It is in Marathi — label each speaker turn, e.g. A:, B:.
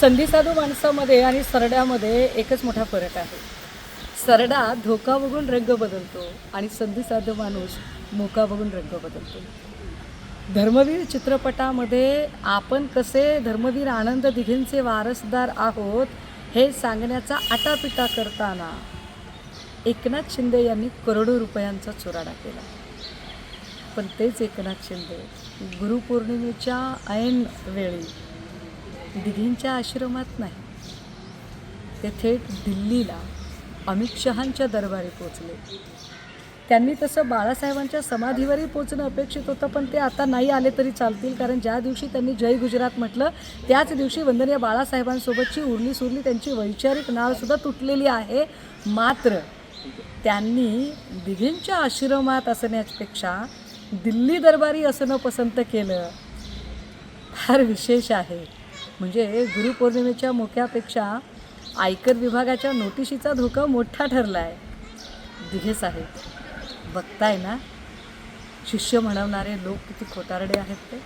A: संधीसाधू माणसामध्ये आणि सरड्यामध्ये एकच मोठा फरक आहे. सरडा धोका बघून रंग बदलतो आणि संधीसाधू माणूस मोका बघून रंग बदलतो. धर्मवीर चित्रपटामध्ये आपण कसे धर्मवीर आनंद दिघेंचे वारसदार आहोत हे सांगण्याचा आटापिटा करताना एकनाथ शिंदे यांनी करोडो रुपयांचा चुराडा केला. पण तेच एकनाथ शिंदे गुरुपौर्णिमेच्या ऐन वेळी दिघींच्या आश्रमात नाही, ते थेट दिल्लीला अमित शहांच्या दरबारी पोचले. त्यांनी तसं बाळासाहेबांच्या समाधीवरही पोचणं अपेक्षित होतं, पण ते आता नाही आले तरी चालतील, कारण ज्या दिवशी त्यांनी जय गुजरात म्हटलं त्याच दिवशी वंदनीय बाळासाहेबांसोबतची उरली सुरली त्यांची वैचारिक नाळसुद्धा तुटलेली आहे. मात्र त्यांनी दिघींच्या आश्रमात असण्यापेक्षा दिल्ली दरबारी असणं पसंत केलं. फार विशेष आहे. म्हणजे गुरुपौर्णिमेच्या मोक्यापेक्षा आयकर विभागाच्या नोटिशीचा धोका मोठा ठरला आहे. दिघे साहेब बघताय ना, शिष्य म्हणवणारे लोक किती खोटारडे आहेत ते.